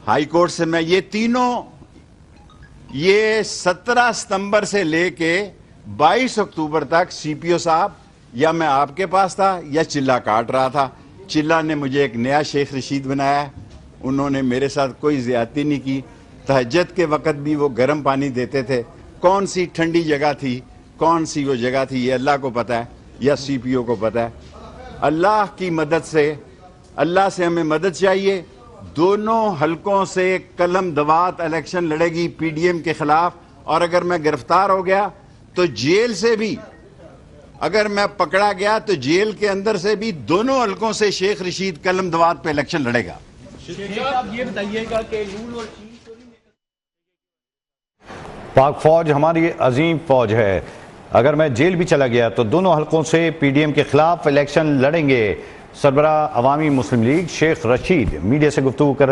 High court से मैं ये तीनों, ये 17 सितंबर से लेके 22 अक्टूबर तक सीपीओ साहब या मैं आपके पास था या चिल्ला काट रहा था। चिल्ला ने मुझे एक नया शेख रशीद बनाया, उन्होंने मेरे साथ कोई ज्यादती नहीं की। तहज्जुद के वक़्त भी वो गर्म पानी देते थे। कौन सी ठंडी जगह थी, कौन सी वो जगह थी, ये अल्लाह को पता है या सीपीओ को पता है। अल्लाह की मदद से, अल्लाह से हमें मदद चाहिए। दोनों हलकों से कलम दवात इलेक्शन लड़ेगी पीडीएम के खिलाफ, और अगर मैं गिरफ्तार हो गया तो जेल से भी, अगर मैं पकड़ा गया तो जेल के अंदर से भी दोनों हलकों से शेख रशीद कलम दवात पे इलेक्शन लड़ेगा। शेख साहब ये बताइएगा कि लूल और पाक फौज हमारी अजीम फौज है, अगर मैं जेल भी चला गया तो दोनों हलकों से पीडीएम के खिलाफ इलेक्शन लड़ेंगे। सरबराह अवामी मुस्लिम लीग शेख रशीद मीडिया से गुफ्तगू कर रहे